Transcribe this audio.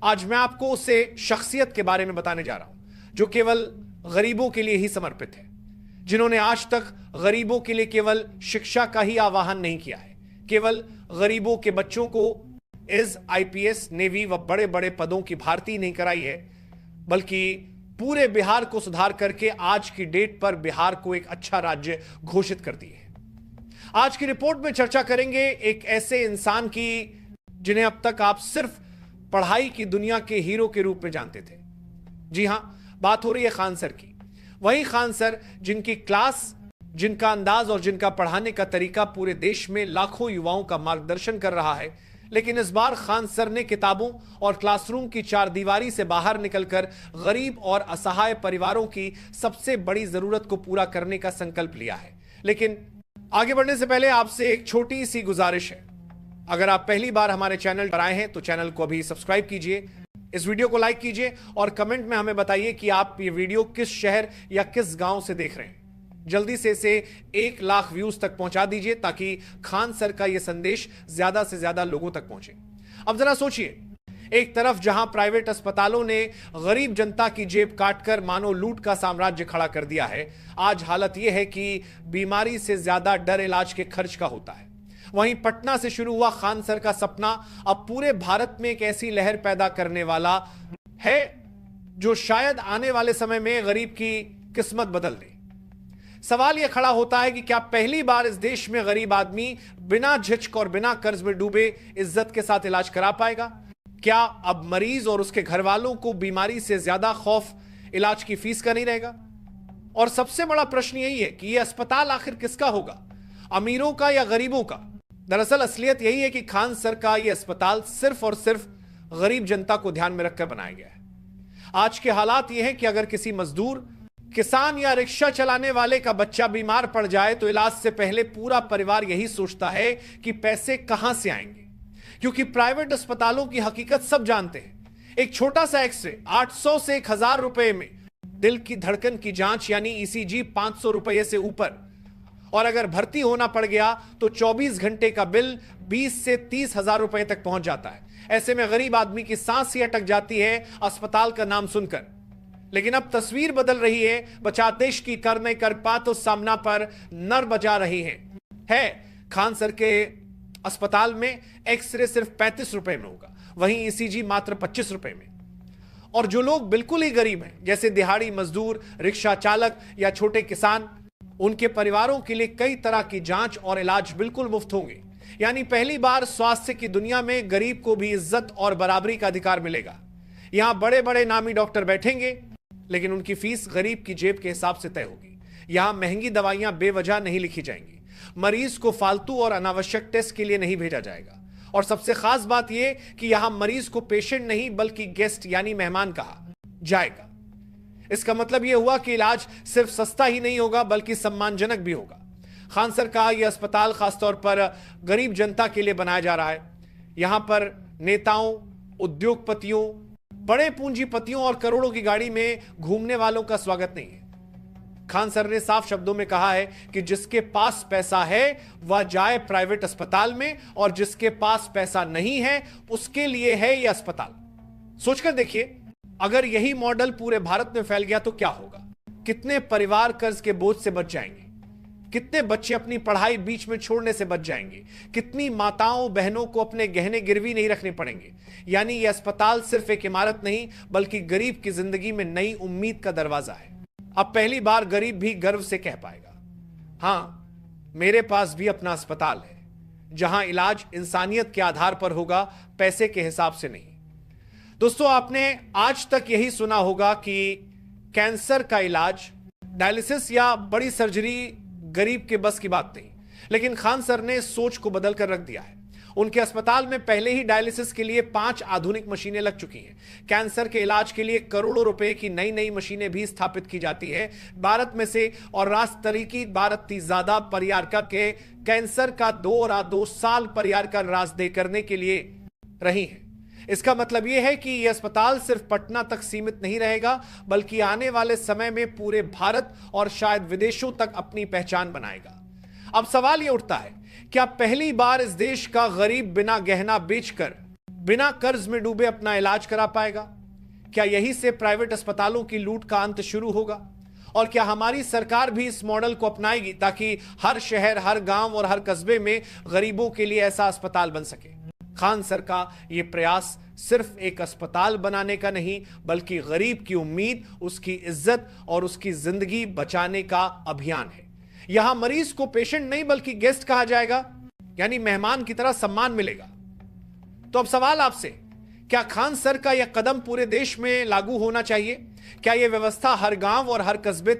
आज मैं आपको उसे शख्सियत के बारे में बताने जा रहा हूं जो केवल गरीबों के लिए ही समर्पित है, जिन्होंने आज तक गरीबों के लिए केवल शिक्षा का ही आह्वान नहीं किया है, केवल गरीबों के बच्चों को इस आईपीएस, नेवी व बड़े बड़े पदों की भर्ती नहीं कराई है, बल्कि पूरे बिहार को सुधार करके आज की डेट पर बिहार को एक अच्छा राज्य घोषित कर दिए है। आज की रिपोर्ट में चर्चा करेंगे एक ऐसे इंसान की जिन्हें अब तक आप सिर्फ पढ़ाई की दुनिया के हीरो के रूप में जानते थे। जी हां, बात हो रही है खान सर की। वही खान सर जिनकी क्लास, जिनका अंदाज और जिनका पढ़ाने का तरीका पूरे देश में लाखों युवाओं का मार्गदर्शन कर रहा है। लेकिन इस बार खान सर ने किताबों और क्लासरूम की चारदीवारी से बाहर निकलकर गरीब और असहाय परिवारों की सबसे बड़ी जरूरत को पूरा करने का संकल्प लिया है। लेकिन आगे बढ़ने से पहले आपसे एक छोटी सी गुजारिश है। अगर आप पहली बार हमारे चैनल पर आए हैं तो चैनल को अभी सब्सक्राइब कीजिए, इस वीडियो को लाइक कीजिए और कमेंट में हमें बताइए कि आप ये वीडियो किस शहर या किस गांव से देख रहे हैं। जल्दी से इसे 1 लाख व्यूज तक पहुंचा दीजिए ताकि खान सर का यह संदेश ज्यादा से ज्यादा लोगों तक पहुंचे। अब जरा सोचिए, एक तरफ जहां प्राइवेट अस्पतालों ने गरीब जनता की जेब काटकर मानो लूट का साम्राज्य खड़ा कर दिया है, आज हालत यह है कि बीमारी से ज्यादा डर इलाज के खर्च का होता है। वहीं पटना से शुरू हुआ खान सर का सपना अब पूरे भारत में एक ऐसी लहर पैदा करने वाला है जो शायद आने वाले समय में गरीब की किस्मत बदल दे। सवाल यह खड़ा होता है कि क्या पहली बार इस देश में गरीब आदमी बिना झिझक और बिना कर्ज में डूबे इज्जत के साथ इलाज करा पाएगा? क्या अब मरीज और उसके घर वालों को बीमारी से ज्यादा खौफ इलाज की फीस का नहीं रहेगा? और सबसे बड़ा प्रश्न यही है कि यह अस्पताल आखिर किसका होगा, अमीरों का या गरीबों का? दरअसल असलियत यही है कि खान सर का यह अस्पताल सिर्फ और सिर्फ गरीब जनता को ध्यान में रखकर बनाया गया है। आज के हालात यह है कि अगर किसी मजदूर, किसान या रिक्शा चलाने वाले का बच्चा बीमार पड़ जाए तो इलाज से पहले पूरा परिवार यही सोचता है कि पैसे कहां से आएंगे, क्योंकि प्राइवेट अस्पतालों की हकीकत सब जानते हैं। एक छोटा सा एक्सरे 800 से 1000 रुपए में, दिल की धड़कन की जांच यानी ईसीजी 500 रुपए से ऊपर, और अगर भर्ती होना पड़ गया तो 24 घंटे का बिल 20 से 30 हजार रुपए तक पहुंच जाता है। ऐसे में गरीब आदमी की सांस ही अटक जाती है अस्पताल का नाम सुनकर। लेकिन अब तस्वीर बदल रही है। बचा देश की कर नहीं कर पा तो सामना पर नर बजा रही है। खान सर के अस्पताल में एक्सरे सिर्फ 35 रुपए में होगा, वहीं ईसीजी मात्र 25 रुपए में। और जो लोग बिल्कुल ही गरीब हैं, जैसे दिहाड़ी मजदूर, रिक्शा चालक या छोटे किसान, उनके परिवारों के लिए कई तरह की जांच और इलाज बिल्कुल मुफ्त होंगे। यानी पहली बार स्वास्थ्य की दुनिया में गरीब को भी इज्जत और बराबरी का अधिकार मिलेगा। यहां बड़े बड़े नामी डॉक्टर बैठेंगे, लेकिन उनकी फीस गरीब की जेब के हिसाब से तय होगी। यहां महंगी दवाइयां बेवजह नहीं लिखी जाएंगी, मरीज को फालतू और अनावश्यक टेस्ट के लिए नहीं भेजा जाएगा। और सबसे खास बात यह कि यहां मरीज को पेशेंट नहीं बल्कि गेस्ट यानी मेहमान कहा जाएगा। इसका मतलब यह हुआ कि इलाज सिर्फ सस्ता ही नहीं होगा बल्कि सम्मानजनक भी होगा। खान सर का यह अस्पताल खासतौर पर गरीब जनता के लिए बनाया जा रहा है। यहां पर नेताओं, उद्योगपतियों, बड़े पूंजीपतियों और करोड़ों की गाड़ी में घूमने वालों का स्वागत नहीं है। खान सर ने साफ शब्दों में कहा है कि जिसके पास पैसा है वह जाए प्राइवेट अस्पताल में, और जिसके पास पैसा नहीं है उसके लिए है यह अस्पताल। सोचकर देखिए, अगर यही मॉडल पूरे भारत में फैल गया तो क्या होगा? कितने परिवार कर्ज के बोझ से बच जाएंगे, कितने बच्चे अपनी पढ़ाई बीच में छोड़ने से बच जाएंगे, कितनी माताओं बहनों को अपने गहने गिरवी नहीं रखने पड़ेंगे। यानी यह अस्पताल सिर्फ एक इमारत नहीं बल्कि गरीब की जिंदगी में नई उम्मीद का दरवाजा है। अब पहली बार गरीब भी गर्व से कह पाएगा, हां, मेरे पास भी अपना अस्पताल है, जहां इलाज इंसानियत के आधार पर होगा, पैसे के हिसाब से नहीं। दोस्तों, आपने आज तक यही सुना होगा कि कैंसर का इलाज, डायलिसिस या बड़ी सर्जरी गरीब के बस की बात नहीं। लेकिन खान सर ने सोच को बदल कर रख दिया है। उनके अस्पताल में पहले ही डायलिसिस के लिए 5 आधुनिक मशीनें लग चुकी हैं। कैंसर के इलाज के लिए करोड़ों रुपए की नई नई मशीनें भी स्थापित की जाती है भारत में से। और राष्ट्रीय की भारत ज्यादा परियारका के कैंसर का 2 साल परियारका राजदे करने के लिए रही है। इसका मतलब यह है कि यह अस्पताल सिर्फ पटना तक सीमित नहीं रहेगा बल्कि आने वाले समय में पूरे भारत और शायद विदेशों तक अपनी पहचान बनाएगा। अब सवाल यह उठता है, क्या पहली बार इस देश का गरीब बिना गहना बेचकर बिना कर्ज में डूबे अपना इलाज करा पाएगा? क्या यही से प्राइवेट अस्पतालों की लूट का अंत शुरू होगा? और क्या हमारी सरकार भी इस मॉडल को अपनाएगी ताकि हर शहर, हर गांव और हर कस्बे में गरीबों के लिए ऐसा अस्पताल बन सके? खान सर का यह प्रयास सिर्फ एक अस्पताल बनाने का नहीं, बल्कि गरीब की उम्मीद, उसकी इज्जत और उसकी जिंदगी बचाने का अभियान है। यहां मरीज को पेशेंट नहीं बल्कि गेस्ट कहा जाएगा, यानी मेहमान की तरह सम्मान मिलेगा। तो अब सवाल आपसे, क्या खान सर का यह कदम पूरे देश में लागू होना चाहिए? क्या यह व्यवस्था हर गांव और हर कस्बे तक